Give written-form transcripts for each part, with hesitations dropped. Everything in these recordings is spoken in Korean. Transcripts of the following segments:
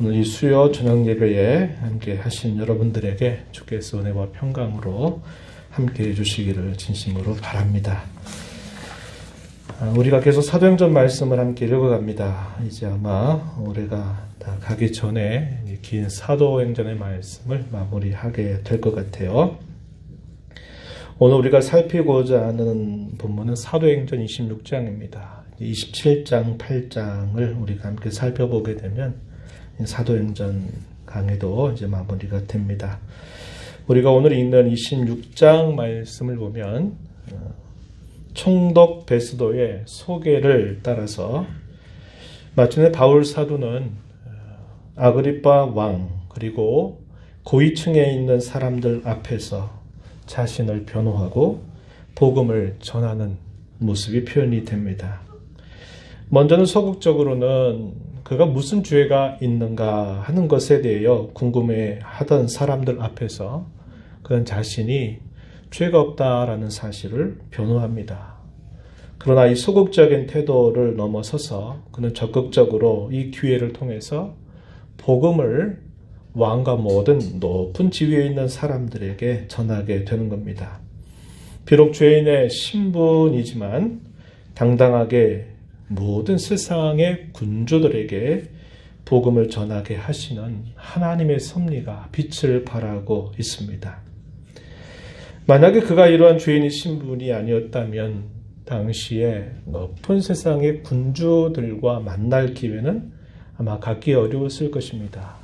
오늘 이 수요 저녁 예배에 함께 하신 여러분들에게 주께서 은혜와 평강으로 함께 해주시기를 진심으로 바랍니다. 우리가 계속 사도행전 말씀을 함께 읽어갑니다. 이제 아마 올해가 다 가기 전에 긴 사도행전의 말씀을 마무리하게 될 것 같아요. 오늘 우리가 살피고자 하는 본문은 사도행전 26장입니다. 27장, 8장을 우리가 함께 살펴보게 되면 사도행전 강의도 이제 마무리가 됩니다. 우리가 오늘 읽는 26장 말씀을 보면 총독 베스도의 소개를 따라서 마침내 바울 사도는 아그리빠 왕 그리고 고위층에 있는 사람들 앞에서 자신을 변호하고 복음을 전하는 모습이 표현이 됩니다. 먼저는 소극적으로는 그가 무슨 죄가 있는가 하는 것에 대하여 궁금해하던 사람들 앞에서 그는 자신이 죄가 없다라는 사실을 변호합니다. 그러나 이 소극적인 태도를 넘어서서 그는 적극적으로 이 기회를 통해서 복음을 왕과 모든 높은 지위에 있는 사람들에게 전하게 되는 겁니다. 비록 죄인의 신분이지만 당당하게 모든 세상의 군주들에게 복음을 전하게 하시는 하나님의 섭리가 빛을 발하고 있습니다. 만약에 그가 이러한 죄인의 신분이 아니었다면 당시에 높은 세상의 군주들과 만날 기회는 아마 갖기 어려웠을 것입니다.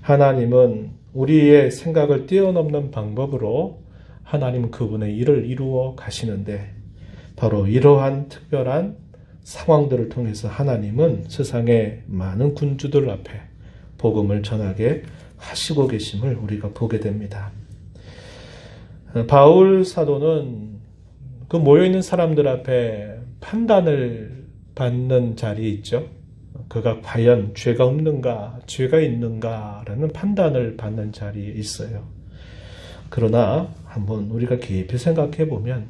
하나님은 우리의 생각을 뛰어넘는 방법으로 하나님은 그분의 일을 이루어 가시는데 바로 이러한 특별한 상황들을 통해서 하나님은 세상의 많은 군주들 앞에 복음을 전하게 하시고 계심을 우리가 보게 됩니다. 바울 사도는 그 모여있는 사람들 앞에 판단을 받는 자리에 있죠. 그가 과연 죄가 없는가, 죄가 있는가라는 판단을 받는 자리에 있어요. 그러나 한번 우리가 깊이 생각해 보면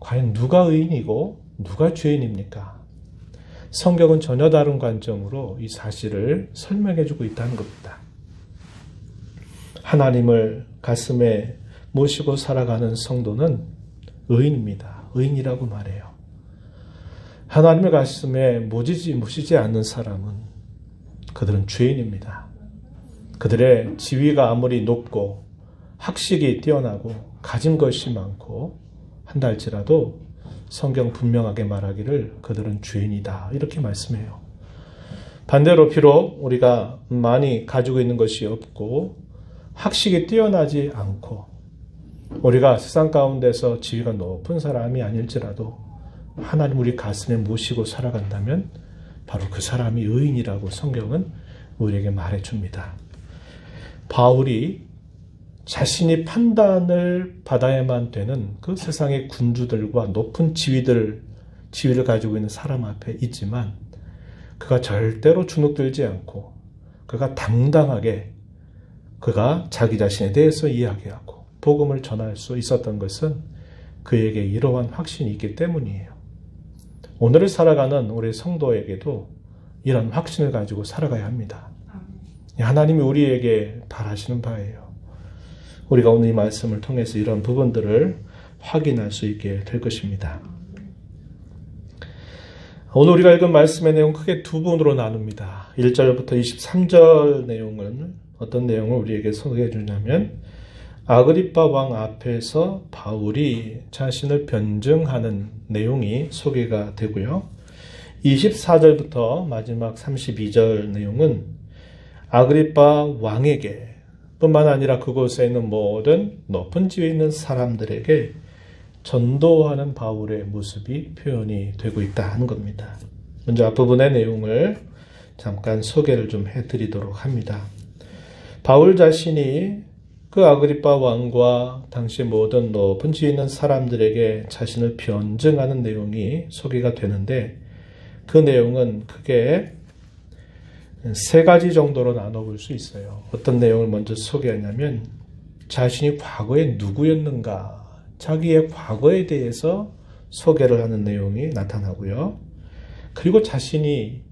과연 누가 의인이고 누가 죄인입니까? 성경은 전혀 다른 관점으로 이 사실을 설명해 주고 있다는 겁니다. 하나님을 가슴에 모시고 살아가는 성도는 의인입니다. 의인이라고 말해요. 하나님의 가슴에 모시지 않는 사람은 그들은 죄인입니다. 그들의 지위가 아무리 높고 학식이 뛰어나고 가진 것이 많고 한다 할지라도 성경 분명하게 말하기를 그들은 죄인이다 이렇게 말씀해요. 반대로 비록 우리가 많이 가지고 있는 것이 없고 학식이 뛰어나지 않고 우리가 세상 가운데서 지위가 높은 사람이 아닐지라도 하나님 우리 가슴에 모시고 살아간다면 바로 그 사람이 의인이라고 성경은 우리에게 말해줍니다. 바울이 자신이 판단을 받아야만 되는 그 세상의 군주들과 높은 지위를 가지고 있는 사람 앞에 있지만 그가 절대로 주눅들지 않고 그가 당당하게 그가 자기 자신에 대해서 이야기하고 복음을 전할 수 있었던 것은 그에게 이러한 확신이 있기 때문이에요. 오늘을 살아가는 우리 성도에게도 이런 확신을 가지고 살아가야 합니다. 하나님이 우리에게 바라시는 바예요. 우리가 오늘 이 말씀을 통해서 이런 부분들을 확인할 수 있게 될 것입니다. 오늘 우리가 읽은 말씀의 내용 크게 두 부분으로 나눕니다. 1절부터 23절 내용은 어떤 내용을 우리에게 소개해 주냐면 아그리빠 왕 앞에서 바울이 자신을 변증하는 내용이 소개가 되고요. 24절부터 마지막 32절 내용은 아그리빠 왕에게 뿐만 아니라 그곳에 있는 모든 높은 지위에 있는 사람들에게 전도하는 바울의 모습이 표현이 되고 있다는 겁니다. 먼저 앞부분의 내용을 잠깐 소개를 좀 해드리도록 합니다. 바울 자신이 그 아그리빠 왕과 당시 모든 높은 지위에 있는 사람들에게 자신을 변증하는 내용이 소개가 되는데 그 내용은 크게 세 가지 정도로 나눠볼 수 있어요. 어떤 내용을 먼저 소개하냐면 자신이 과거에 누구였는가, 자기의 과거에 대해서 소개를 하는 내용이 나타나고요. 그리고 자신이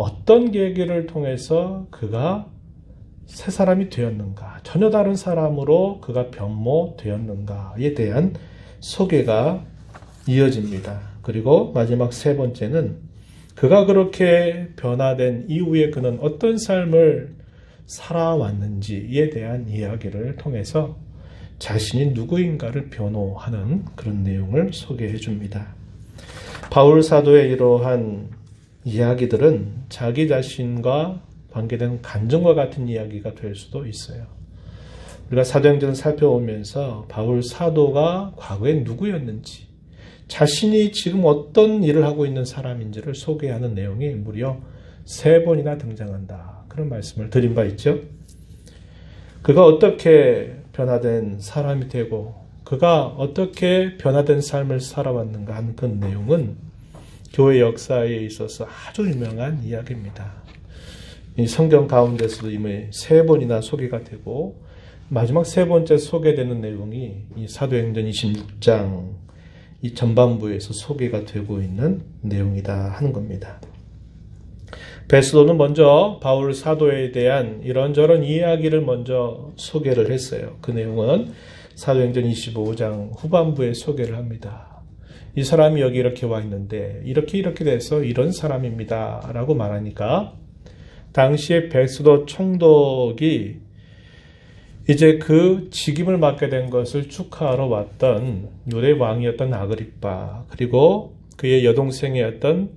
어떤 계기를 통해서 그가 새 사람이 되었는가, 전혀 다른 사람으로 그가 변모되었는가에 대한 소개가 이어집니다. 그리고 마지막 세 번째는 그가 그렇게 변화된 이후에 그는 어떤 삶을 살아왔는지에 대한 이야기를 통해서 자신이 누구인가를 변호하는 그런 내용을 소개해 줍니다. 바울 사도의 이러한 이야기들은 자기 자신과 관계된 간증과 같은 이야기가 될 수도 있어요. 우리가 사도행전을 살펴보면서 바울 사도가 과거에 누구였는지, 자신이 지금 어떤 일을 하고 있는 사람인지를 소개하는 내용이 무려 3번이나 등장한다. 그런 말씀을 드린 바 있죠. 그가 어떻게 변화된 사람이 되고 그가 어떻게 변화된 삶을 살아왔는가 하는 그 내용은 교회 역사에 있어서 아주 유명한 이야기입니다. 이 성경 가운데서도 이미 3번이나 소개가 되고 마지막 3번째 소개되는 내용이 이 사도행전 26장 이 전반부에서 소개가 되고 있는 내용이다 하는 겁니다. 베스도는 먼저 바울 사도에 대한 이런저런 이야기를 먼저 소개를 했어요. 그 내용은 사도행전 25장 후반부에 소개를 합니다. 이 사람이 여기 이렇게 와 있는데 이렇게 돼서 이런 사람입니다 라고 말하니까 당시에 베스도 총독이 이제 그 직임을 맡게 된 것을 축하하러 왔던 유대 왕이었던 아그리빠, 그리고 그의 여동생이었던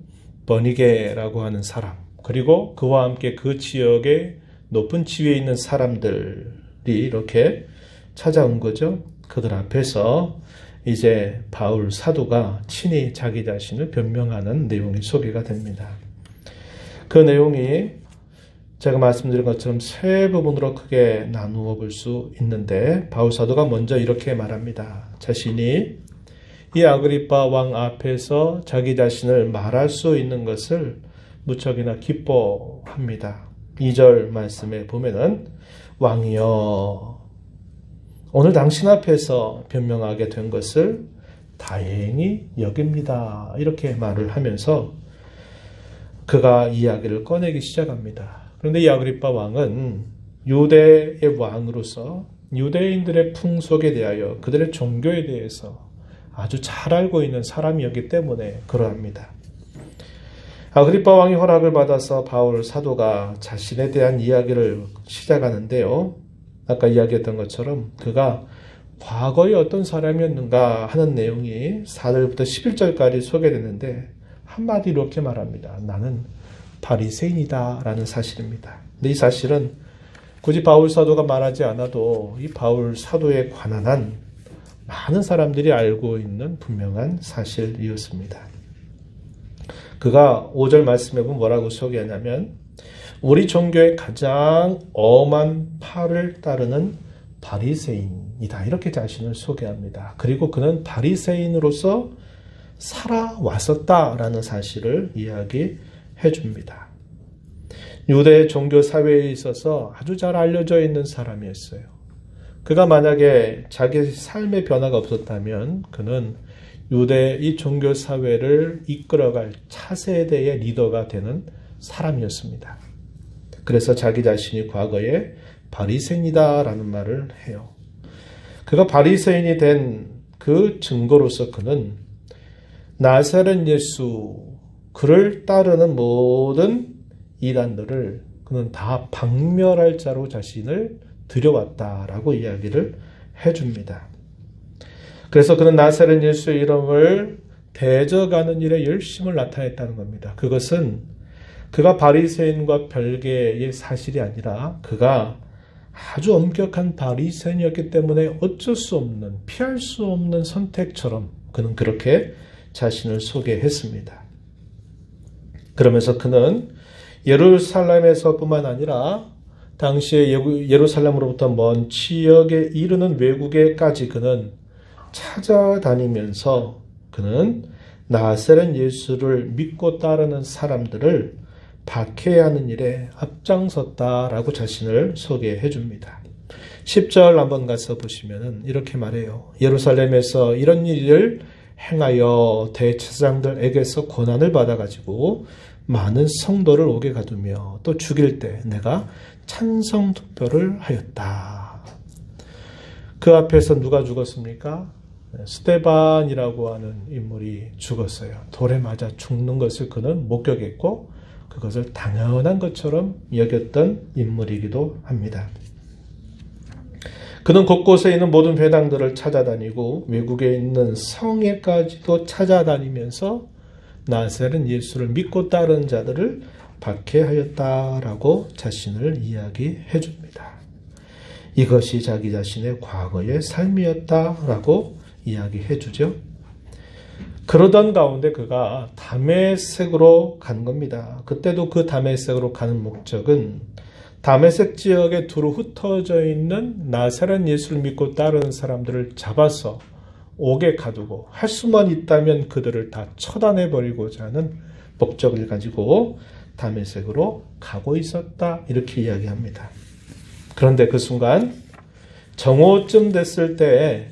버니게라고 하는 사람, 그리고 그와 함께 그 지역에 높은 지위에 있는 사람들이 이렇게 찾아온 거죠. 그들 앞에서 이제 바울 사도가 친히 자기 자신을 변명하는 내용이 소개가 됩니다. 그 내용이 제가 말씀드린 것처럼 3부분으로 크게 나누어 볼 수 있는데 바울 사도가 먼저 이렇게 말합니다. 자신이 이 아그리빠 왕 앞에서 자기 자신을 말할 수 있는 것을 무척이나 기뻐합니다. 2절 말씀에 보면은 왕이여 오늘 당신 앞에서 변명하게 된 것을 다행히 여깁니다. 이렇게 말을 하면서 그가 이야기를 꺼내기 시작합니다. 그런데 이 아그리빠 왕은 유대의 왕으로서 유대인들의 풍속에 대하여 그들의 종교에 대해서 아주 잘 알고 있는 사람이었기 때문에 그러합니다. 아그리빠 왕이 허락을 받아서 바울 사도가 자신에 대한 이야기를 시작하는데요. 아까 이야기했던 것처럼 그가 과거에 어떤 사람이었는가 하는 내용이 4절부터 11절까지 소개되는데 한마디로 이렇게 말합니다. 나는 바리새인이다 라는 사실입니다. 근데 이 사실은 굳이 바울 사도가 말하지 않아도 이 바울 사도에 관한 한 많은 사람들이 알고 있는 분명한 사실이었습니다. 그가 5절 말씀에 보면 뭐라고 소개하냐면 우리 종교의 가장 엄한 파를 따르는 바리새인이다 이렇게 자신을 소개합니다. 그리고 그는 바리새인으로서 살아왔었다라는 사실을 이야기해 줍니다. 유대 종교 사회에 있어서 아주 잘 알려져 있는 사람이었어요. 그가 만약에 자기 삶의 변화가 없었다면 그는 유대 이 종교 사회를 이끌어갈 차세대의 리더가 되는 사람이었습니다. 그래서 자기 자신이 과거에 바리새인이다라는 말을 해요. 그가 바리새인이 된 그 증거로서 그는 나사렛 예수 그를 따르는 모든 이단들을 그는 다 박멸할 자로 자신을 들여왔다라고 이야기를 해줍니다. 그래서 그는 나사렛 예수의 이름을 대적하는 일에 열심을 나타냈다는 겁니다. 그것은 그가 바리새인과 별개의 사실이 아니라 그가 아주 엄격한 바리새인이었기 때문에 어쩔 수 없는, 피할 수 없는 선택처럼 그는 그렇게 자신을 소개했습니다. 그러면서 그는 예루살렘에서뿐만 아니라 당시에 예루살렘으로부터 먼 지역에 이르는 외국에까지 그는 찾아다니면서 그는 나사렛 예수를 믿고 따르는 사람들을 박해하는 일에 앞장섰다라고 자신을 소개해 줍니다. 10절 한번 가서 보시면 이렇게 말해요. 예루살렘에서 이런 일을 행하여 대제사장들에게서 고난을 받아가지고 많은 성도를 옥에 가두며 또 죽일 때 내가 찬성 투표를 하였다. 그 앞에서 누가 죽었습니까? 스데반이라고 하는 인물이 죽었어요. 돌에 맞아 죽는 것을 그는 목격했고 그것을 당연한 것처럼 여겼던 인물이기도 합니다. 그는 곳곳에 있는 모든 회당들을 찾아다니고 외국에 있는 성에까지도 찾아다니면서 나사렛 예수를 믿고 따른 자들을 박해하였다라고 자신을 이야기해 줍니다. 이것이 자기 자신의 과거의 삶이었다라고 이야기해 주죠. 그러던 가운데 그가 다메섹으로 간 겁니다. 그때도 그 다메섹으로 가는 목적은 다메섹 지역에 두루 흩어져 있는 나사렛 예수를 믿고 따르는 사람들을 잡아서 옥에 가두고 할 수만 있다면 그들을 다 처단해버리고자 하는 목적을 가지고 다메섹으로 가고 있었다. 이렇게 이야기합니다. 그런데 그 순간 정오쯤 됐을 때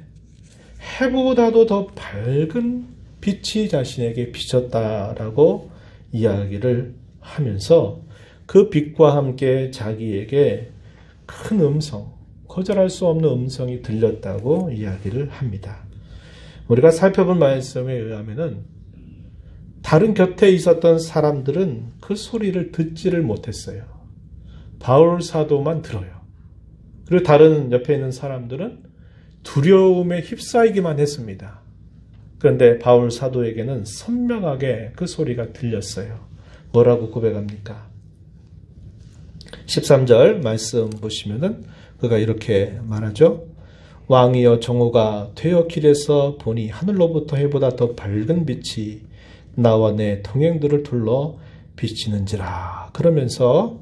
해보다도 더 밝은 빛이 자신에게 비쳤다라고 이야기를 하면서 그 빛과 함께 자기에게 큰 음성, 거절할 수 없는 음성이 들렸다고 이야기를 합니다. 우리가 살펴본 말씀에 의하면은 다른 곁에 있었던 사람들은 그 소리를 듣지를 못했어요. 바울 사도만 들어요. 그리고 다른 옆에 있는 사람들은 두려움에 휩싸이기만 했습니다. 그런데 바울 사도에게는 선명하게 그 소리가 들렸어요. 뭐라고 고백합니까? 13절 말씀 보시면은 그가 이렇게 말하죠. 왕이여 정오가 되어 길에서 보니 하늘로부터 해보다 더 밝은 빛이 나와 내 동행들을 둘러 비치는지라. 그러면서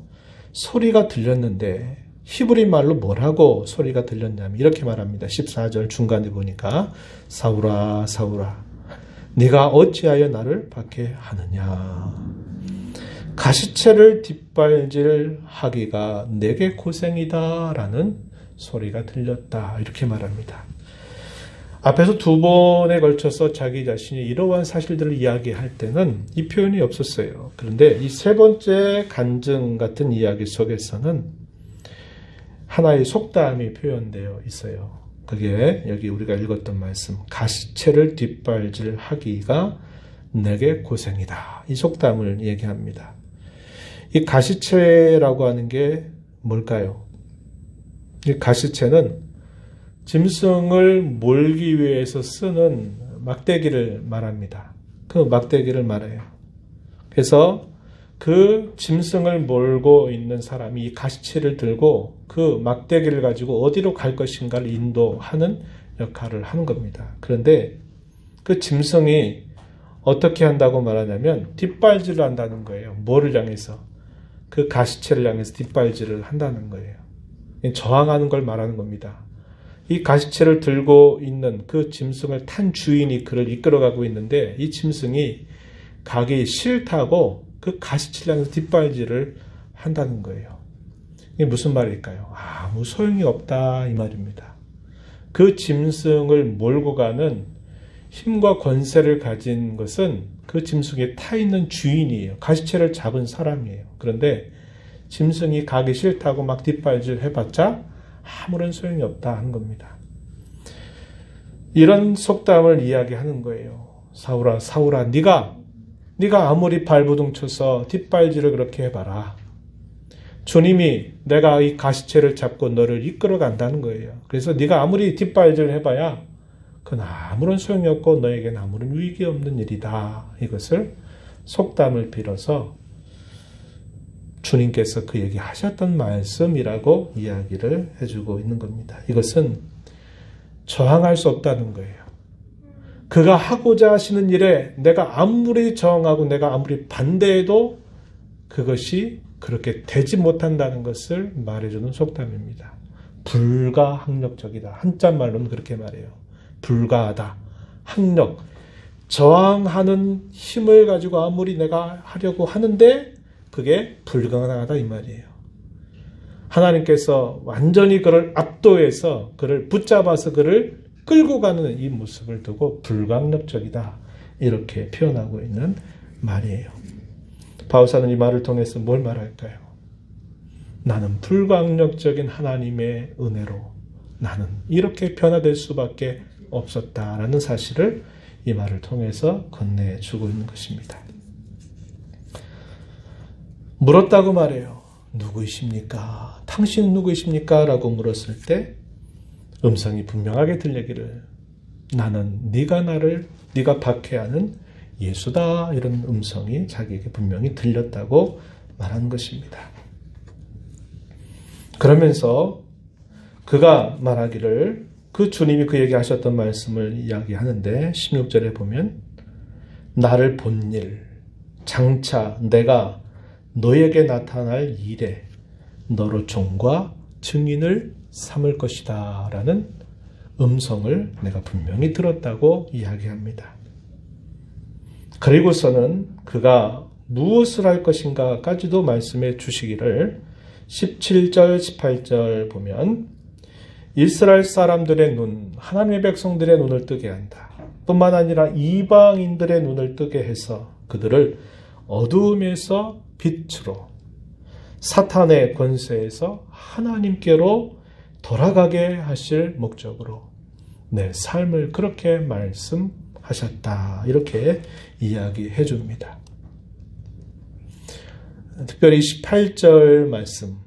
소리가 들렸는데 히브리 말로 뭐라고 소리가 들렸냐면 이렇게 말합니다. 14절 중간에 보니까 사울아 사울아 네가 어찌하여 나를 박해하느냐. 가시채를 뒷발질하기가 내게 고생이다 라는 소리가 들렸다. 이렇게 말합니다. 앞에서 두 번에 걸쳐서 자기 자신이 이러한 사실들을 이야기할 때는 이 표현이 없었어요. 그런데 이 세 번째 간증 같은 이야기 속에서는 하나의 속담이 표현되어 있어요. 그게 여기 우리가 읽었던 말씀, 가시채를 뒷발질하기가 내게 고생이다. 이 속담을 얘기합니다. 이 가시채라고 하는 게 뭘까요? 이 가시채는 짐승을 몰기 위해서 쓰는 막대기를 말합니다. 그 막대기를 말해요. 그래서 그 짐승을 몰고 있는 사람이 이 가시채를 들고 그 막대기를 가지고 어디로 갈 것인가를 인도하는 역할을 하는 겁니다. 그런데 그 짐승이 어떻게 한다고 말하냐면 뒷발질을 한다는 거예요. 뭐를 향해서? 그 가시채를 향해서 뒷발질을 한다는 거예요. 저항하는 걸 말하는 겁니다. 이 가시채를 들고 있는 그 짐승을 탄 주인이 그를 이끌어가고 있는데 이 짐승이 가기 싫다고 그 가시채를 향해서 뒷발질을 한다는 거예요. 이게 무슨 말일까요? 아무 소용이 없다 이 말입니다. 그 짐승을 몰고 가는 힘과 권세를 가진 것은 그 짐승에 타 있는 주인이에요. 가시채를 잡은 사람이에요. 그런데 짐승이 가기 싫다고 막 뒷발질 해봤자 아무런 소용이 없다 하는 겁니다. 이런 속담을 이야기하는 거예요. 사울아 사울아 네가 아무리 발부둥 쳐서 뒷발질을 그렇게 해봐라. 주님이 내가 이 가시채를 잡고 너를 이끌어 간다는 거예요. 그래서 네가 아무리 뒷발질을 해봐야 그건 아무런 소용이 없고 너에게는 아무런 유익이 없는 일이다. 이것을 속담을 빌어서 주님께서 그 얘기하셨던 말씀이라고 이야기를 해주고 있는 겁니다. 이것은 저항할 수 없다는 거예요. 그가 하고자 하시는 일에 내가 아무리 저항하고 내가 아무리 반대해도 그것이 그렇게 되지 못한다는 것을 말해주는 속담입니다. 불가항력적이다. 한자말로는 그렇게 말해요. 불가하다. 항력. 저항하는 힘을 가지고 아무리 내가 하려고 하는데 그게 불가능하다 이 말이에요. 하나님께서 완전히 그를 압도해서 그를 붙잡아서 그를 끌고 가는 이 모습을 두고 불가항력적이다 이렇게 표현하고 있는 말이에요. 바울사는 이 말을 통해서 뭘 말할까요? 나는 불강력적인 하나님의 은혜로 나는 이렇게 변화될 수밖에 없었다라는 사실을 이 말을 통해서 건네주고 있는 것입니다. 물었다고 말해요. 누구이십니까? 당신은 누구이십니까? 라고 물었을 때 음성이 분명하게 들리기를 나는 네가 박해하는 예수다. 이런 음성이 자기에게 분명히 들렸다고 말하는 것입니다. 그러면서 그가 말하기를 그 주님이 그에게 하셨던 말씀을 이야기하는데 16절에 보면 나를 본 일, 장차 내가 너에게 나타날 일에 너로 종과 증인을 삼을 것이다 라는 음성을 내가 분명히 들었다고 이야기합니다. 그리고서는 그가 무엇을 할 것인가까지도 말씀해 주시기를 17절, 18절 보면 이스라엘 사람들의 눈, 하나님의 백성들의 눈을 뜨게 한다. 뿐만 아니라 이방인들의 눈을 뜨게 해서 그들을 어두움에서 빛으로 사탄의 권세에서 하나님께로 돌아가게 하실 목적으로 내 삶을 그렇게 말씀하셨다. 이렇게 이야기해 줍니다. 특별히 18절 말씀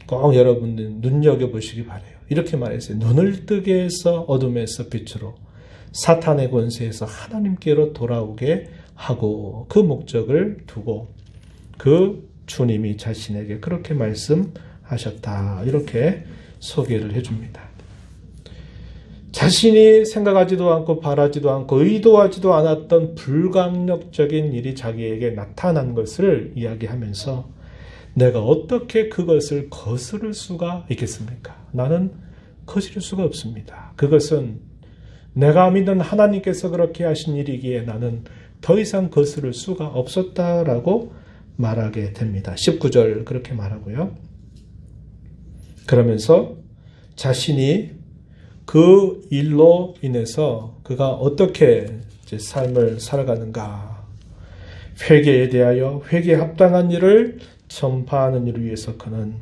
꼭 여러분들 눈여겨보시기 바라요. 이렇게 말했어요. 눈을 뜨게 해서 어둠에서 빛으로 사탄의 권세에서 하나님께로 돌아오게 하고 그 목적을 두고 그 주님이 자신에게 그렇게 말씀하셨다. 이렇게 소개를 해줍니다. 자신이 생각하지도 않고 바라지도 않고 의도하지도 않았던 불강력적인 일이 자기에게 나타난 것을 이야기하면서 내가 어떻게 그것을 거스를 수가 있겠습니까? 나는 거스를 수가 없습니다. 그것은 내가 믿는 하나님께서 그렇게 하신 일이기에 나는 더 이상 거스를 수가 없었다라고 말하게 됩니다. 19절 그렇게 말하고요. 그러면서 자신이 그 일로 인해서 그가 어떻게 삶을 살아가는가, 회개에 대하여 회개에 합당한 일을 전파하는 일을 위해서 그는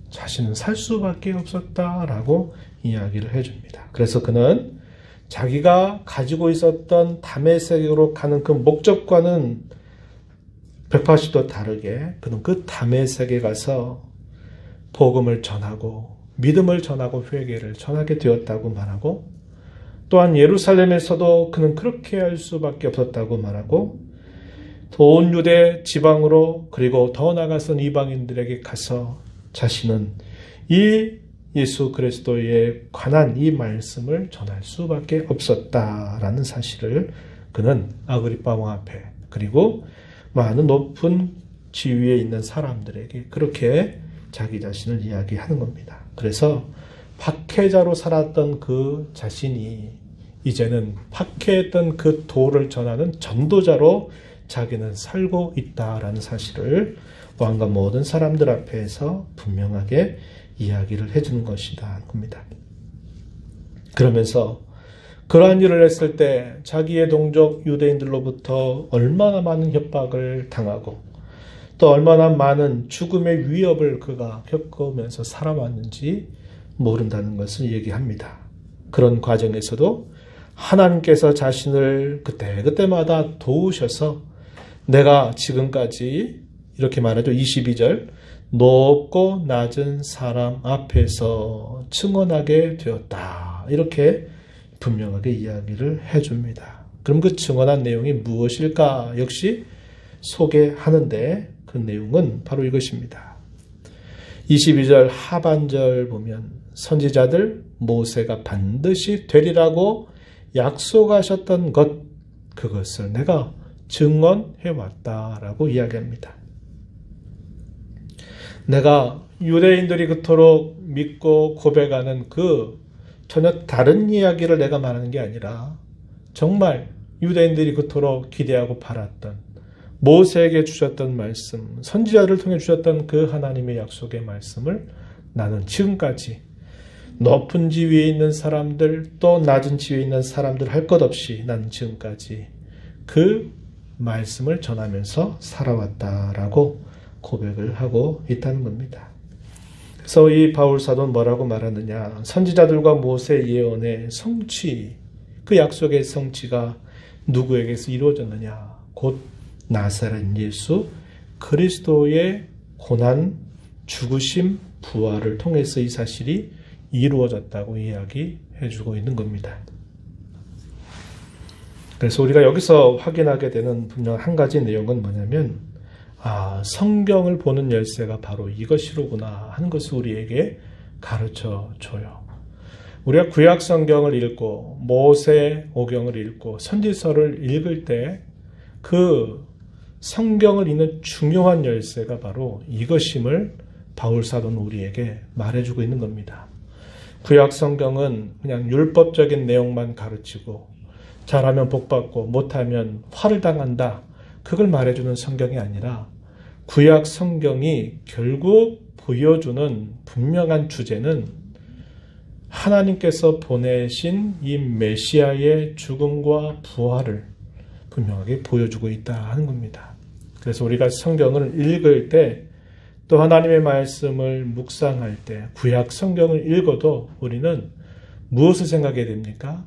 자신은 살 수밖에 없었다라고 이야기를 해줍니다. 그래서 그는 자기가 가지고 있었던 담의 세계로 가는 그 목적과는 180도 다르게 그는 그 담의 세계에 가서 복음을 전하고 믿음을 전하고 회개를 전하게 되었다고 말하고 또한 예루살렘에서도 그는 그렇게 할 수밖에 없었다고 말하고 온 유대 지방으로 그리고 더 나아가선 이방인들에게 가서 자신은 이 예수 그리스도에 관한 이 말씀을 전할 수밖에 없었다라는 사실을 그는 아그리파 왕 앞에 그리고 많은 높은 지위에 있는 사람들에게 그렇게 자기 자신을 이야기하는 겁니다. 그래서 박해자로 살았던 그 자신이 이제는 박해했던 그 도를 전하는 전도자로 자기는 살고 있다라는 사실을 왕과 모든 사람들 앞에서 분명하게 이야기를 해주는 것이다 겁니다. 그러면서 그러한 일을 했을 때 자기의 동족 유대인들로부터 얼마나 많은 협박을 당하고 또 얼마나 많은 죽음의 위협을 그가 겪으면서 살아왔는지 모른다는 것을 얘기합니다. 그런 과정에서도 하나님께서 자신을 그때마다 도우셔서 내가 지금까지 이렇게 말하죠. 22절 높고 낮은 사람 앞에서 증언하게 되었다. 이렇게 분명하게 이야기를 해줍니다. 그럼 그 증언한 내용이 무엇일까? 역시 소개하는데 그 내용은 바로 이것입니다. 22절 하반절 보면 선지자들 모세가 반드시 되리라고 약속하셨던 것 그것을 내가 증언해왔다라고 이야기합니다. 내가 유대인들이 그토록 믿고 고백하는 그 전혀 다른 이야기를 내가 말하는 게 아니라 정말 유대인들이 그토록 기대하고 바랐던 모세에게 주셨던 말씀, 선지자를 통해 주셨던 그 하나님의 약속의 말씀을 나는 지금까지 높은 지위에 있는 사람들 또 낮은 지위에 있는 사람들 할 것 없이 나는 지금까지 그 말씀을 전하면서 살아왔다라고 고백을 하고 있다는 겁니다. 그래서 이 바울 사도는 뭐라고 말하느냐? 선지자들과 모세 예언의 성취, 그 약속의 성취가 누구에게서 이루어졌느냐? 곧 나사렛 예수 그리스도의 고난, 죽으심, 부활을 통해서 이 사실이 이루어졌다고 이야기해주고 있는 겁니다. 그래서 우리가 여기서 확인하게 되는 분명 한 가지 내용은 뭐냐면 성경을 보는 열쇠가 바로 이것이로구나 하는 것을 우리에게 가르쳐 줘요. 우리가 구약 성경을 읽고 모세 오경을 읽고 선지서를 읽을 때 그 성경을 읽는 중요한 열쇠가 바로 이것임을 바울 사도는 우리에게 말해주고 있는 겁니다. 구약 성경은 그냥 율법적인 내용만 가르치고 잘하면 복받고 못하면 화를 당한다. 그걸 말해주는 성경이 아니라 구약 성경이 결국 보여주는 분명한 주제는 하나님께서 보내신 이 메시아의 죽음과 부활을 분명하게 보여주고 있다 하는 겁니다. 그래서 우리가 성경을 읽을 때 또 하나님의 말씀을 묵상할 때 구약 성경을 읽어도 우리는 무엇을 생각해야 됩니까?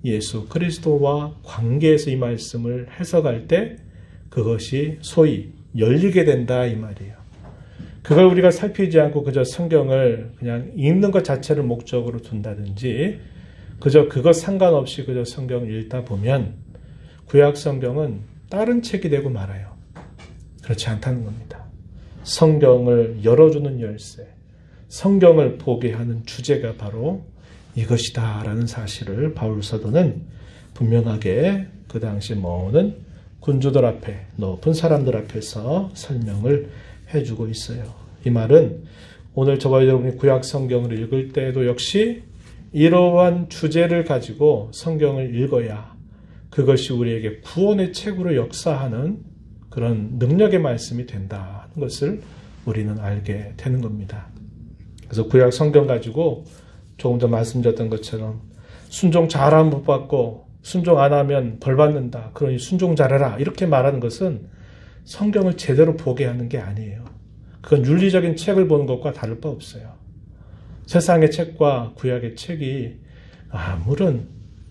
예수 그리스도와 관계에서 이 말씀을 해석할 때 그것이 소위 열리게 된다 이 말이에요. 그걸 우리가 살피지 않고 그저 성경을 그냥 읽는 것 자체를 목적으로 둔다든지 그저 그것 상관없이 그저 성경을 읽다 보면 구약 성경은 다른 책이 되고 말아요. 그렇지 않다는 겁니다. 성경을 열어주는 열쇠, 성경을 보게 하는 주제가 바로 이것이다 라는 사실을 바울 사도는 분명하게 그 당시 모든 군주들 앞에 높은 사람들 앞에서 설명을 해주고 있어요. 이 말은 오늘 저와 여러분이 구약 성경을 읽을 때도 역시 이러한 주제를 가지고 성경을 읽어야 그것이 우리에게 구원의 책으로 역사하는 그런 능력의 말씀이 된다는 것을 우리는 알게 되는 겁니다. 그래서 구약 성경 가지고 조금 전 말씀드렸던 것처럼 순종 잘하면 복 받고 순종 안 하면 벌 받는다. 그러니 순종 잘해라. 이렇게 말하는 것은 성경을 제대로 보게 하는 게 아니에요. 그건 윤리적인 책을 보는 것과 다를 바 없어요. 세상의 책과 구약의 책이 아무런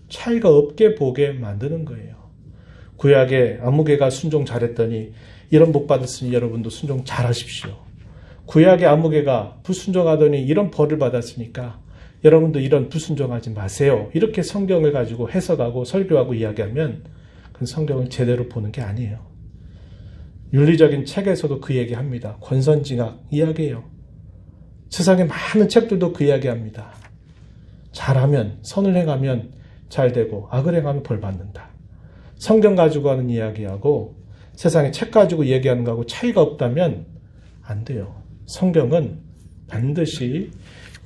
차이가 없게 보게 만드는 거예요. 구약의 아무개가 순종 잘했더니 이런 복 받았으니 여러분도 순종 잘하십시오. 구약의 아무개가 불순종하더니 이런 벌을 받았으니까 여러분도 이런 불순종하지 마세요. 이렇게 성경을 가지고 해석하고 설교하고 이야기하면 그건 성경을 제대로 보는 게 아니에요. 윤리적인 책에서도 그 얘기합니다. 권선징악 이야기해요. 세상에 많은 책들도 그 이야기합니다. 잘하면 선을 행하면 잘 되고 악을 행하면 벌 받는다. 성경 가지고 하는 이야기하고 세상에 책 가지고 얘기하는 거하고 차이가 없다면 안 돼요. 성경은 반드시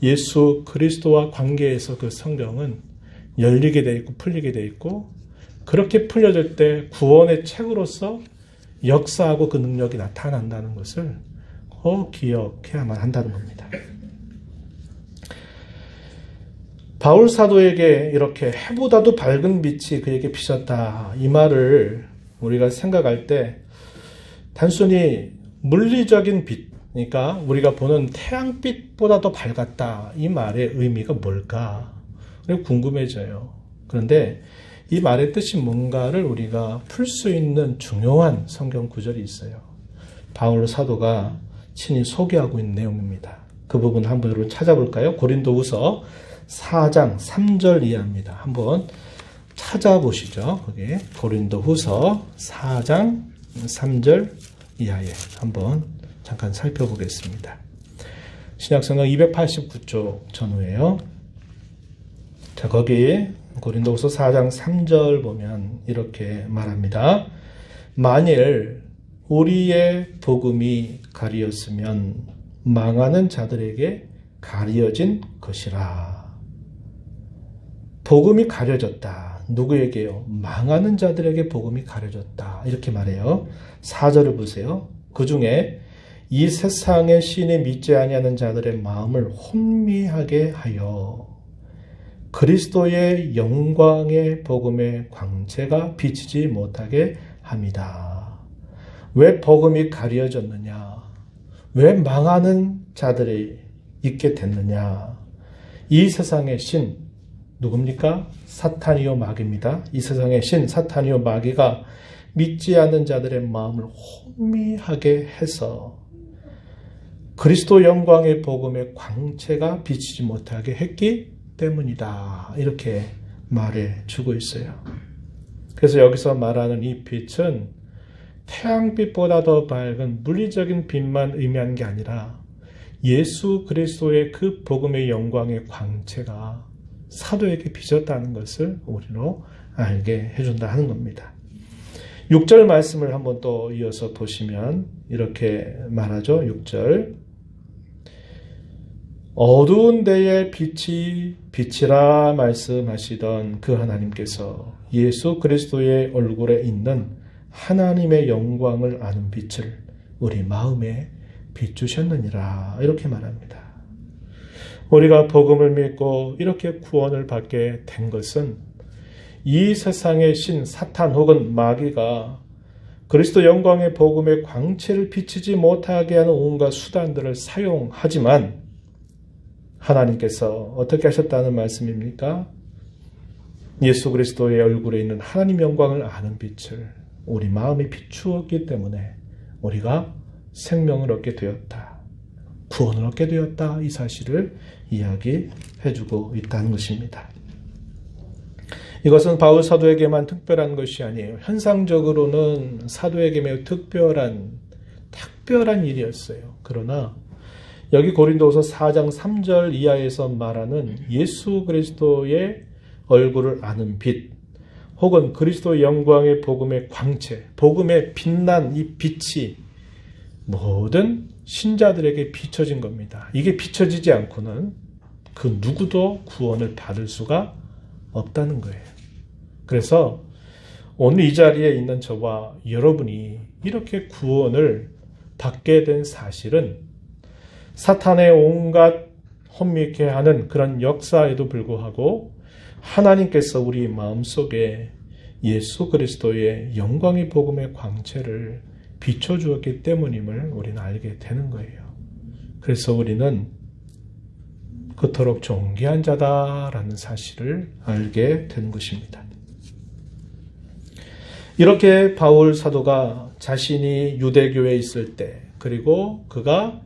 예수 그리스도와 관계에서 그 성경은 열리게 돼 있고 풀리게 돼 있고 그렇게 풀려질 때 구원의 책으로서 역사하고 그 능력이 나타난다는 것을 꼭 기억해야만 한다는 겁니다. 바울 사도에게 이렇게 해보다도 밝은 빛이 그에게 비쳤다. 이 말을 우리가 생각할 때 단순히 물리적인 빛, 그러니까 우리가 보는 태양빛보다 더 밝았다. 이 말의 의미가 뭘까? 궁금해져요. 그런데 이 말의 뜻이 뭔가를 우리가 풀 수 있는 중요한 성경 구절이 있어요. 바울 사도가 친히 소개하고 있는 내용입니다. 그 부분 한번 여러분 찾아볼까요? 고린도후서 4장 3절 이하입니다. 한번 찾아보시죠. 거기 고린도후서 4장 3절 이하에 한번 잠깐 살펴보겠습니다. 신약성경 289쪽 전후에요. 자, 거기 고린도후서 4장 3절 보면 이렇게 말합니다. 만일 우리의 복음이 가리었으면 망하는 자들에게 가려진 것이라. 복음이 가려졌다. 누구에게요? 망하는 자들에게 복음이 가려졌다. 이렇게 말해요. 4절을 보세요. 그 중에 이 세상의 신에 믿지 아니하는 자들의 마음을 혼미하게 하여 그리스도의 영광의 복음의 광채가 비치지 못하게 합니다. 왜 복음이 가려졌느냐? 왜 망하는 자들이 있게 됐느냐? 이 세상의 신 누굽니까? 사탄이요 마귀입니다. 이 세상의 신 사탄이요 마귀가 믿지 않는 자들의 마음을 혼미하게 해서 그리스도 영광의 복음의 광채가 비치지 못하게 했기 때문이다. 이렇게 말해 주고 있어요. 그래서 여기서 말하는 이 빛은 태양빛보다 더 밝은 물리적인 빛만 의미하는 게 아니라 예수 그리스도의 그 복음의 영광의 광채가 사도에게 비쳤다는 것을 우리로 알게 해준다 하는 겁니다. 6절 말씀을 한번 또 이어서 보시면 이렇게 말하죠. 6절 어두운 데에 빛이 빛이라 말씀하시던 그 하나님께서 예수 그리스도의 얼굴에 있는 하나님의 영광을 아는 빛을 우리 마음에 비추셨느니라 이렇게 말합니다. 우리가 복음을 믿고 이렇게 구원을 받게 된 것은 이 세상의 신 사탄 혹은 마귀가 그리스도 영광의 복음의 광채를 비치지 못하게 하는 온갖 수단들을 사용하지만 하나님께서 어떻게 하셨다는 말씀입니까? 예수 그리스도의 얼굴에 있는 하나님 영광을 아는 빛을 우리 마음에 비추었기 때문에 우리가 생명을 얻게 되었다. 구원을 얻게 되었다. 이 사실을 이야기해주고 있다는 것입니다. 이것은 바울 사도에게만 특별한 것이 아니에요. 현상적으로는 사도에게 매우 특별한 일이었어요. 그러나 여기 고린도후서 4장 3절 이하에서 말하는 예수 그리스도의 얼굴을 아는 빛 혹은 그리스도 영광의 복음의 광채, 복음의 빛난 이 빛이 모든 신자들에게 비춰진 겁니다. 이게 비춰지지 않고는 그 누구도 구원을 받을 수가 없다는 거예요. 그래서 오늘 이 자리에 있는 저와 여러분이 이렇게 구원을 받게 된 사실은 사탄의 온갖 혼미케 하는 그런 역사에도 불구하고 하나님께서 우리 마음속에 예수 그리스도의 영광의 복음의 광채를 비춰주었기 때문임을 우리는 알게 되는 거예요. 그래서 우리는 그토록 존귀한 자다라는 사실을 알게 되는 것입니다. 이렇게 바울 사도가 자신이 유대교에 있을 때 그리고 그가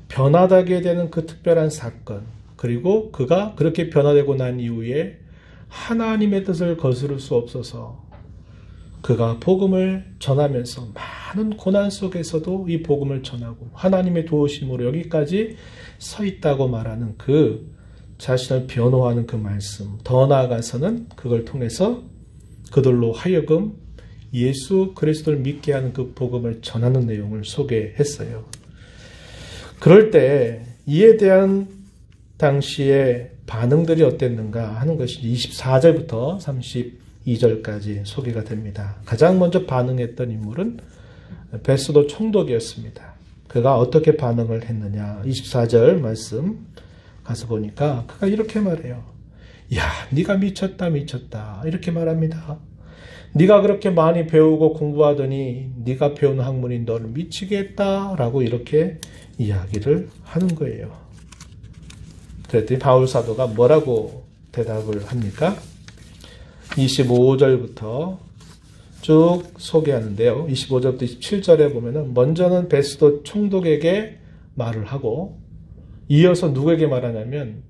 변화되게 되는 그 특별한 사건 그리고 그가 그렇게 변화되고 난 이후에 하나님의 뜻을 거스를 수 없어서 그가 복음을 전하면서 많은 고난 속에서도 이 복음을 전하고 하나님의 도우심으로 여기까지 서 있다고 말하는 그 자신을 변호하는 그 말씀, 더 나아가서는 그걸 통해서 그들로 하여금 예수 그리스도를 믿게 하는 그 복음을 전하는 내용을 소개했어요. 그럴 때 이에 대한 당시의 반응들이 어땠는가 하는 것이 24절부터 32절까지 소개가 됩니다. 가장 먼저 반응했던 인물은 베스도 총독이었습니다. 그가 어떻게 반응을 했느냐 24절 말씀 가서 보니까 그가 이렇게 말해요. 야, 네가 미쳤다 이렇게 말합니다. 네가 그렇게 많이 배우고 공부하더니 네가 배운 학문이 너를 미치게 했다라고 이렇게 이야기를 하는 거예요. 그랬더니 바울 사도가 뭐라고 대답을 합니까? 25절부터 쭉 소개하는데요. 25절부터 27절에 보면은 먼저는 베스도 총독에게 말을 하고 이어서 누구에게 말하냐면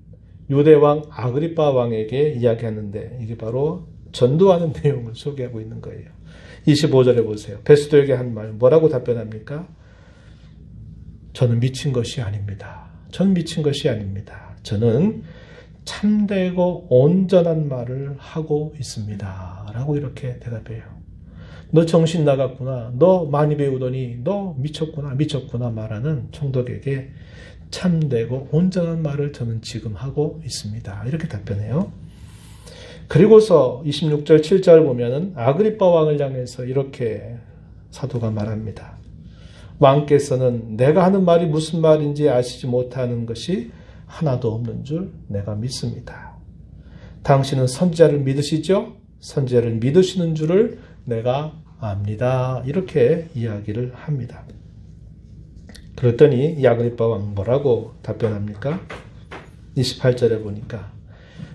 유대왕 아그리빠 왕에게 이야기하는데 이게 바로 전도하는 내용을 소개하고 있는 거예요. 25절에 보세요. 베스도에게 한 말 뭐라고 답변합니까? 저는 미친 것이 아닙니다. 저는 미친 것이 아닙니다. 저는 참되고 온전한 말을 하고 있습니다. 라고 이렇게 대답해요. 너 정신 나갔구나. 너 많이 배우더니 너 미쳤구나 말하는 총독에게 참되고 온전한 말을 저는 지금 하고 있습니다. 이렇게 답변해요. 그리고서 26절 7절 보면은 아그리빠 왕을 향해서 이렇게 사도가 말합니다. 왕께서는 내가 하는 말이 무슨 말인지 아시지 못하는 것이 하나도 없는 줄 내가 믿습니다. 당신은 선지자를 믿으시죠? 선지자를 믿으시는 줄을 내가 압니다. 이렇게 이야기를 합니다. 그랬더니 이 아그리빠 왕 뭐라고 답변합니까? 28절에 보니까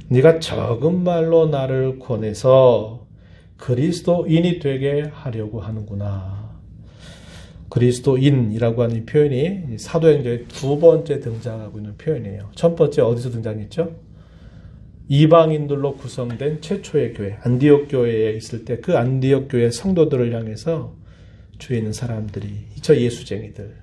네가 적은 말로 나를 권해서 그리스도인이 되게 하려고 하는구나. 그리스도인이라고 하는 표현이 사도행전에 두 번째 등장하고 있는 표현이에요. 첫 번째 어디서 등장했죠? 이방인들로 구성된 최초의 교회, 안디옥 교회에 있을 때 그 안디옥 교회 성도들을 향해서 주위에 있는 사람들이 저 예수쟁이들,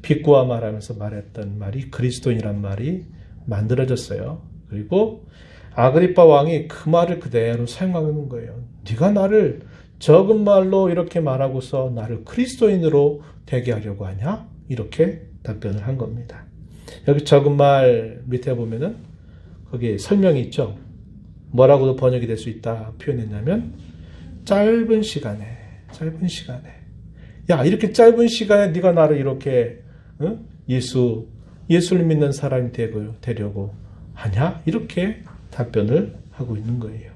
비꼬아 말하면서 말했던 말이 그리스도인이란 말이 만들어졌어요. 그리고 아그리빠 왕이 그 말을 그대로 사용하는 거예요. 네가 나를 적은 말로 이렇게 말하고서 나를 그리스도인으로 되게 하려고 하냐? 이렇게 답변을 한 겁니다. 여기 적은 말 밑에 보면은 거기에 설명이 있죠. 뭐라고도 번역이 될 수 있다 표현했냐면 짧은 시간에 야 이렇게 짧은 시간에 네가 나를 이렇게 예수를 믿는 사람이 되려고 하냐? 이렇게 답변을 하고 있는 거예요.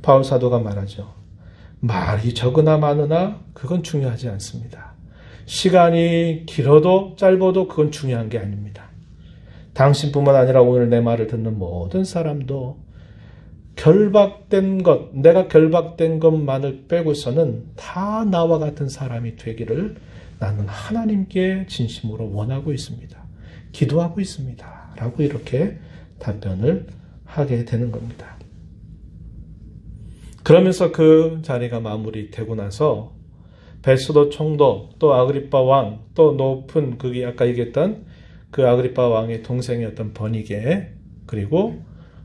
바울 사도가 말하죠. 말이 적으나 많으나 그건 중요하지 않습니다. 시간이 길어도 짧아도 그건 중요한 게 아닙니다. 당신뿐만 아니라 오늘 내 말을 듣는 모든 사람도 내가 결박된 것만을 빼고서는 다 나와 같은 사람이 되기를 나는 하나님께 진심으로 원하고 있습니다. 기도하고 있습니다. 라고 이렇게 답변을 하게 되는 겁니다. 그러면서 그 자리가 마무리되고 나서 베스도 총독, 또 아그리빠 왕, 또 높은 그게 아까 얘기했던 그 아그리빠 왕의 동생이었던 버니게, 그리고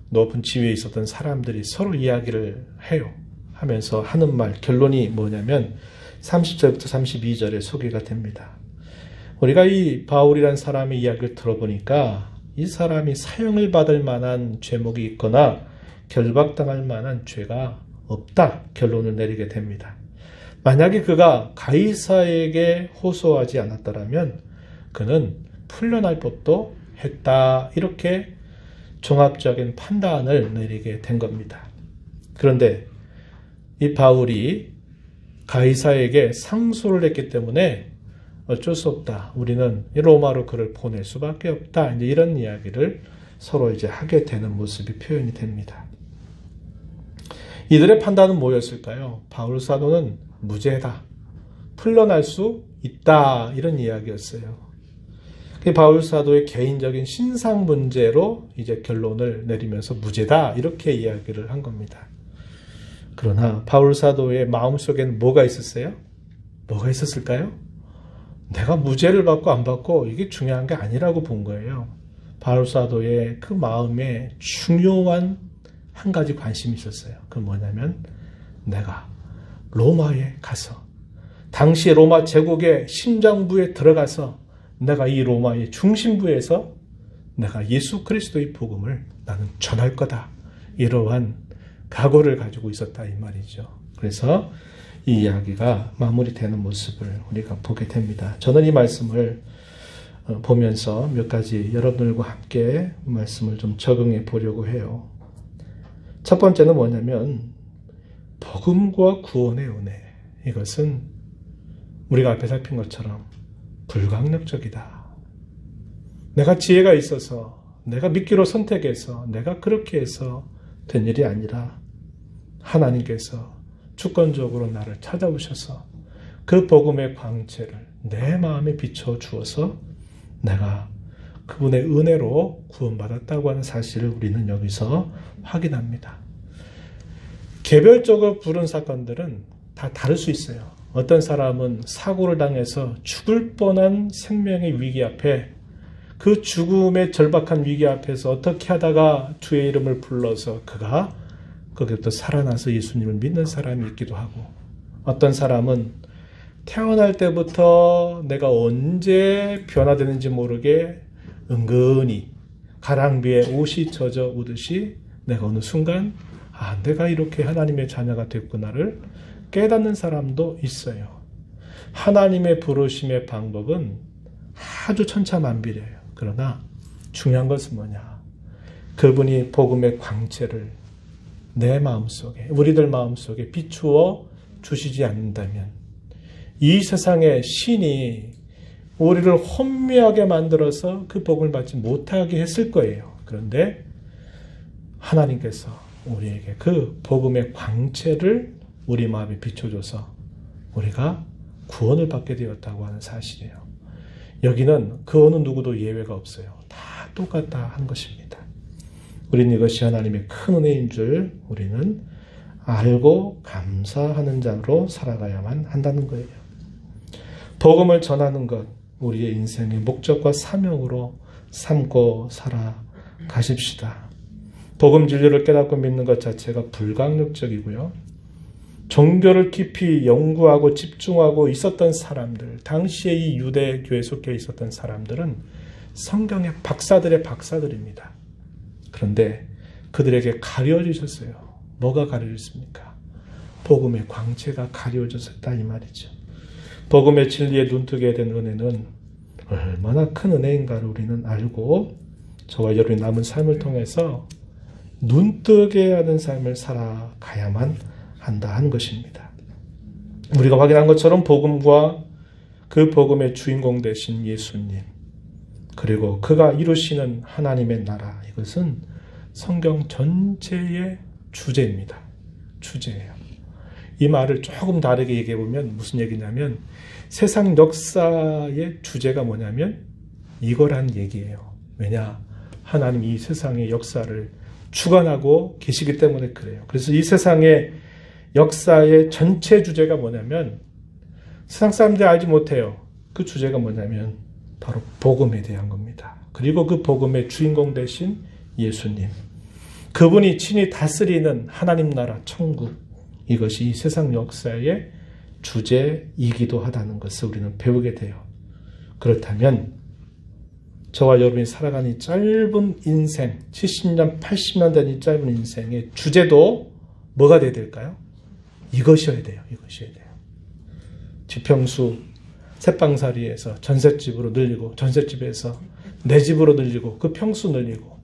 높은 지위에 있었던 사람들이 서로 이야기를 해요. 하면서 하는 말, 결론이 뭐냐면 30절부터 32절에 소개가 됩니다. 우리가 이 바울이라는 사람의 이야기를 들어보니까 이 사람이 사형을 받을 만한 죄목이 있거나 결박당할 만한 죄가 없다 결론을 내리게 됩니다. 만약에 그가 가이사에게 호소하지 않았더라면 그는 풀려날 법도 했다. 이렇게 종합적인 판단을 내리게 된 겁니다. 그런데 이 바울이 가이사에게 상소를 했기 때문에 어쩔 수 없다. 우리는 로마로 그를 보낼 수밖에 없다. 이제 이런 이야기를 서로 이제 하게 되는 모습이 표현이 됩니다. 이들의 판단은 뭐였을까요? 바울 사도는 무죄다. 풀려날 수 있다. 이런 이야기였어요. 바울 사도의 개인적인 신상 문제로 이제 결론을 내리면서 무죄다. 이렇게 이야기를 한 겁니다. 그러나 바울 사도의 마음속에는 뭐가 있었어요? 뭐가 있었을까요? 내가 무죄를 받고 안 받고 이게 중요한 게 아니라고 본 거예요. 바울 사도의 그 마음에 중요한 한 가지 관심이 있었어요. 그 뭐냐면 내가 로마에 가서 당시 로마 제국의 심장부에 들어가서 내가 이 로마의 중심부에서 내가 예수 그리스도의 복음을 나는 전할 거다. 이러한 각오를 가지고 있었다 이 말이죠. 그래서 이 이야기가 마무리되는 모습을 우리가 보게 됩니다. 저는 이 말씀을 보면서 몇 가지 여러분들과 함께 말씀을 좀 적응해 보려고 해요. 첫 번째는 뭐냐면 복음과 구원의 은혜. 이것은 우리가 앞에 살핀 것처럼 불강력적이다. 내가 지혜가 있어서 내가 믿기로 선택해서 내가 그렇게 해서 된 일이 아니라 하나님께서 주권적으로 나를 찾아오셔서 그 복음의 광채를 내 마음에 비춰 주어서 내가 그분의 은혜로 구원받았다고 하는 사실을 우리는 여기서 확인합니다. 개별적으로 부른 사건들은 다 다를 수 있어요. 어떤 사람은 사고를 당해서 죽을 뻔한 생명의 위기 앞에 그 죽음의 절박한 위기 앞에서 어떻게 하다가 주의 이름을 불러서 그가 거기부터 살아나서 예수님을 믿는 사람이 있기도 하고, 어떤 사람은 태어날 때부터 내가 언제 변화되는지 모르게 은근히 가랑비에 옷이 젖어 오듯이 내가 어느 순간 내가 이렇게 하나님의 자녀가 됐구나를 깨닫는 사람도 있어요. 하나님의 부르심의 방법은 아주 천차만별이에요. 그러나 중요한 것은 뭐냐? 그분이 복음의 광채를 내 마음속에, 우리들 마음속에 비추어 주시지 않는다면 이 세상의 신이 우리를 혼미하게 만들어서 그 복음을 받지 못하게 했을 거예요. 그런데 하나님께서 우리에게 그 복음의 광채를 우리 마음에 비춰줘서 우리가 구원을 받게 되었다고 하는 사실이에요. 여기는 그 어느 누구도 예외가 없어요. 다 똑같다 하는 것입니다. 우리는 이것이 하나님의 큰 은혜인 줄 우리는 알고 감사하는 자로 살아가야만 한다는 거예요. 복음을 전하는 것, 우리의 인생의 목적과 사명으로 삼고 살아가십시다. 복음 진리를 깨닫고 믿는 것 자체가 불강력적이고요. 종교를 깊이 연구하고 집중하고 있었던 사람들, 당시에 이 유대교에 속해 있었던 사람들은 성경의 박사들의 박사들입니다. 그런데 그들에게 가려지셨어요. 뭐가 가려졌습니까? 복음의 광채가 가려졌다 이 말이죠. 복음의 진리에 눈뜨게 된 은혜는 얼마나 큰 은혜인가를 우리는 알고 저와 여러분이 남은 삶을 통해서 눈뜨게 하는 삶을 살아가야만 한다 하는 것입니다. 우리가 확인한 것처럼 복음과 그 복음의 주인공 되신 예수님, 그리고 그가 이루시는 하나님의 나라, 이것은 성경 전체의 주제입니다. 주제예요. 이 말을 조금 다르게 얘기해 보면 무슨 얘기냐면 세상 역사의 주제가 뭐냐면 이거란 얘기예요. 왜냐? 하나님 이 세상의 역사를 주관하고 계시기 때문에 그래요. 그래서 이 세상의 역사의 전체 주제가 뭐냐면 세상 사람들이 알지 못해요. 그 주제가 뭐냐면 바로 복음에 대한 겁니다. 그리고 그 복음의 주인공 되신 예수님, 그분이 친히 다스리는 하나님 나라 천국, 이것이 이 세상 역사의 주제이기도 하다는 것을 우리는 배우게 돼요. 그렇다면 저와 여러분이 살아가는 이 짧은 인생, 70년, 80년 된 이 짧은 인생의 주제도 뭐가 돼야 될까요? 이것이어야 돼요. 이것이어야 돼요. 지평수 새빵살이에서 전셋집으로 늘리고, 전셋집에서 내 집으로 늘리고, 그 평수 늘리고,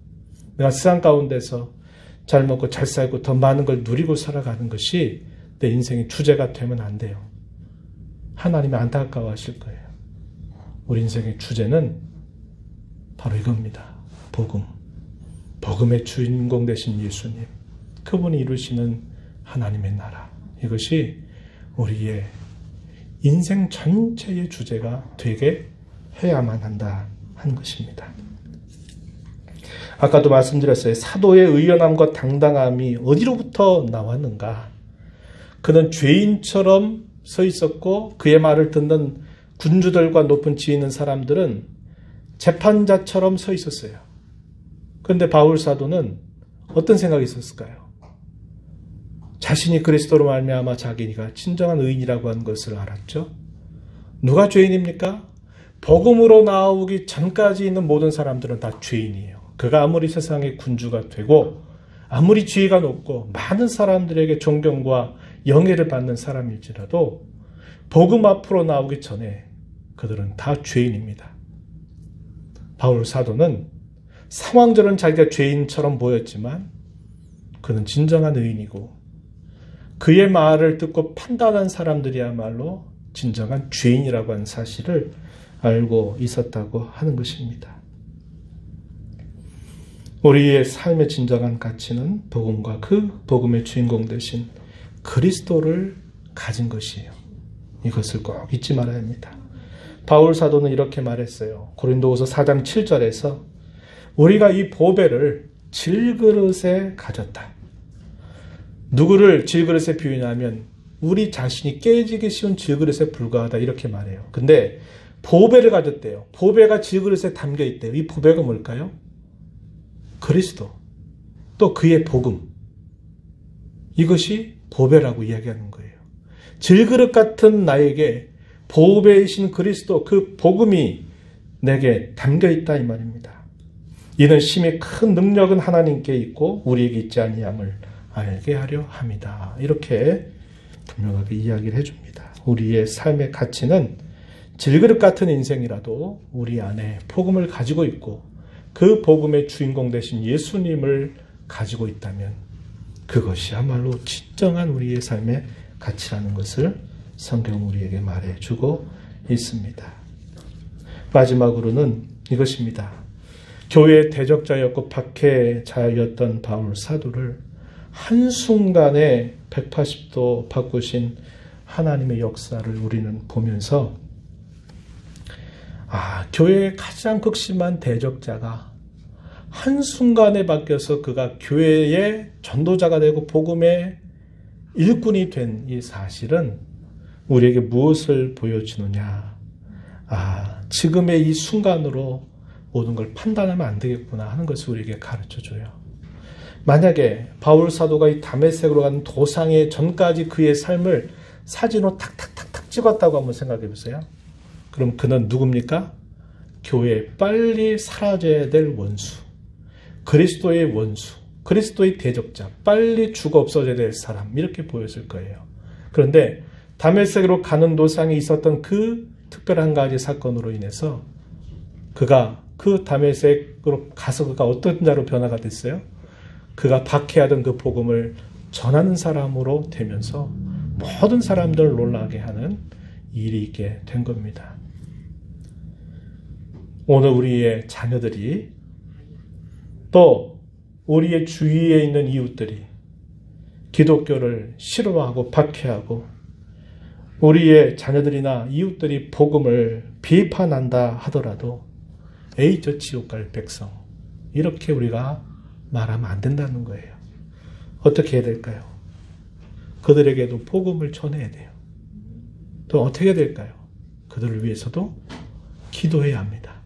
내가 세상 가운데서 잘 먹고 잘 살고 더 많은 걸 누리고 살아가는 것이 내 인생의 주제가 되면 안 돼요. 하나님이 안타까워하실 거예요. 우리 인생의 주제는 바로 이겁니다. 복음. 복음의 주인공 되신 예수님. 그분이 이루시는 하나님의 나라. 이것이 우리의 인생 전체의 주제가 되게 해야만 한다 하는 것입니다. 아까도 말씀드렸어요. 사도의 의연함과 당당함이 어디로부터 나왔는가? 그는 죄인처럼 서 있었고 그의 말을 듣는 군주들과 높은 지위 있는 사람들은 재판자처럼 서 있었어요. 그런데 바울 사도는 어떤 생각이 있었을까요? 자신이 그리스도로 말미암아 자기가 진정한 의인이라고 하는 것을 알았죠. 누가 죄인입니까? 복음으로 나오기 전까지 있는 모든 사람들은 다 죄인이에요. 그가 아무리 세상의 군주가 되고 아무리 지위가 높고 많은 사람들에게 존경과 영예를 받는 사람일지라도 복음 앞으로 나오기 전에 그들은 다 죄인입니다. 바울 사도는 상황적으로는 자기가 죄인처럼 보였지만 그는 진정한 의인이고 그의 말을 듣고 판단한 사람들이야말로 진정한 죄인이라고 하는 사실을 알고 있었다고 하는 것입니다. 우리의 삶의 진정한 가치는 복음과 그 복음의 주인공 되신 그리스도를 가진 것이에요. 이것을 꼭 잊지 말아야 합니다. 바울 사도는 이렇게 말했어요. 고린도후서 4장 7절에서 우리가 이 보배를 질그릇에 가졌다. 누구를 질그릇에 비유냐면 우리 자신이 깨지기 쉬운 질그릇에 불과하다 이렇게 말해요. 근데 보배를 가졌대요. 보배가 질그릇에 담겨 있대요. 이 보배가 뭘까요? 그리스도, 또 그의 복음. 이것이 보배라고 이야기하는 거예요. 질그릇 같은 나에게 보배이신 그리스도, 그 복음이 내게 담겨 있다 이 말입니다. 이는 심히 큰 능력은 하나님께 있고 우리에게 있지 아니함을 알게 하려 함이다. 이렇게 분명하게 이야기를 해줍니다. 우리의 삶의 가치는 질그릇 같은 인생이라도 우리 안에 복음을 가지고 있고 그 복음의 주인공 되신 예수님을 가지고 있다면 그것이야말로 진정한 우리의 삶의 가치라는 것을 성경 우리에게 말해주고 있습니다. 마지막으로는 이것입니다. 교회의 대적자였고 박해자였던 바울 사도를 한순간에 180도 바꾸신 하나님의 역사를 우리는 보면서 교회의 가장 극심한 대적자가 한순간에 바뀌어서 그가 교회의 전도자가 되고 복음의 일꾼이 된 이 사실은 우리에게 무엇을 보여주느냐. 지금의 이 순간으로 모든 걸 판단하면 안 되겠구나 하는 것을 우리에게 가르쳐줘요. 만약에 바울 사도가 이 다메섹으로 가는 도상의 전까지 그의 삶을 사진으로 탁탁탁탁 찍었다고 한번 생각해 보세요. 그럼 그는 누굽니까? 교회에 빨리 사라져야 될 원수, 그리스도의 원수, 그리스도의 대적자, 빨리 죽어 없어져야 될 사람, 이렇게 보였을 거예요. 그런데 다메섹으로 가는 도상에 있었던 그 특별한 가지 사건으로 인해서 그가 그 다메섹으로 가서 그가 어떤 자로 변화가 됐어요? 그가 박해하던 그 복음을 전하는 사람으로 되면서 모든 사람들을 놀라게 하는 일이 있게 된 겁니다. 오늘 우리의 자녀들이 또 우리의 주위에 있는 이웃들이 기독교를 싫어하고 박해하고 우리의 자녀들이나 이웃들이 복음을 비판한다 하더라도 에이 저 지옥 갈 백성, 이렇게 우리가 말하면 안 된다는 거예요. 어떻게 해야 될까요? 그들에게도 복음을 전해야 돼요. 또 어떻게 해야 될까요? 그들을 위해서도 기도해야 합니다.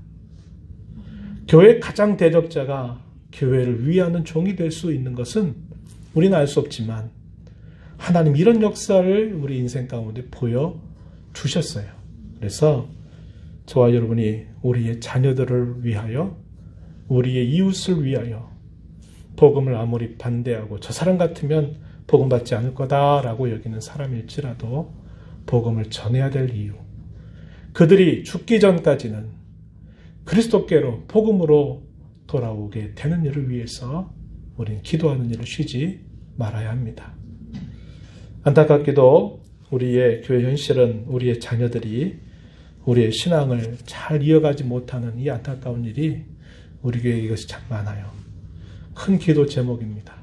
교회의 가장 대적자가 교회를 위하는 종이 될 수 있는 것은 우리는 알 수 없지만 하나님 이런 역사를 우리 인생 가운데 보여주셨어요. 그래서 저와 여러분이 우리의 자녀들을 위하여, 우리의 이웃을 위하여 복음을 아무리 반대하고 저 사람 같으면 복음 받지 않을 거다라고 여기는 사람일지라도 복음을 전해야 될 이유, 그들이 죽기 전까지는 그리스도께로 복음으로 돌아오게 되는 일을 위해서 우리는 기도하는 일을 쉬지 말아야 합니다. 안타깝게도 우리의 교회 현실은 우리의 자녀들이 우리의 신앙을 잘 이어가지 못하는 이 안타까운 일이 우리 교회에 이것이 참 많아요. 큰 기도 제목입니다.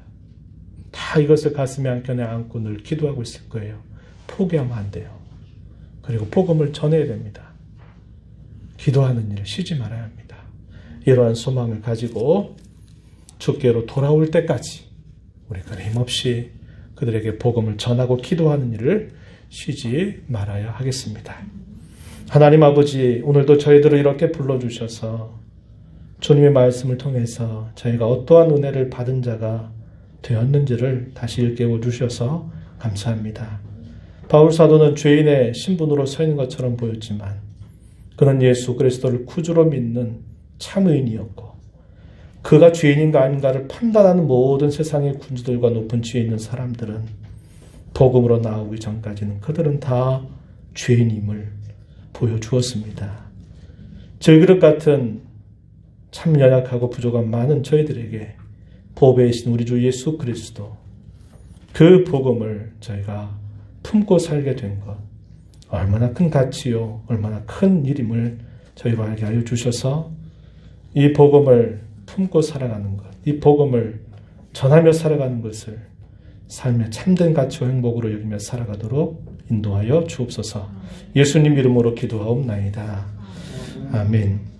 다 이것을 가슴에 한켠에 안고 늘 기도하고 있을 거예요. 포기하면 안 돼요. 그리고 복음을 전해야 됩니다. 기도하는 일을 쉬지 말아야 합니다. 이러한 소망을 가지고 주께로 돌아올 때까지 우리가 힘없이 그들에게 복음을 전하고 기도하는 일을 쉬지 말아야 하겠습니다. 하나님 아버지, 오늘도 저희들을 이렇게 불러주셔서 주님의 말씀을 통해서 저희가 어떠한 은혜를 받은 자가 되었는지를 다시 일깨워 주셔서 감사합니다. 바울 사도는 죄인의 신분으로 서 있는 것처럼 보였지만 그는 예수 그리스도를 구주로 믿는 참 의인이었고 그가 죄인인가 아닌가를 판단하는 모든 세상의 군주들과 높은 지에 있는 사람들은 복음으로 나오기 전까지는 그들은 다 죄인임을 보여주었습니다. 질그릇 같은 참 연약하고 부족한 많은 저희들에게 보배이신 우리 주 예수 그리스도, 그 복음을 저희가 품고 살게 된 것, 얼마나 큰 가치요, 얼마나 큰 일임을 저희로 알게 하여 주셔서 이 복음을 품고 살아가는 것, 이 복음을 전하며 살아가는 것을 삶의 참된 가치와 행복으로 여기며 살아가도록 인도하여 주옵소서. 예수님 이름으로 기도하옵나이다. 아멘.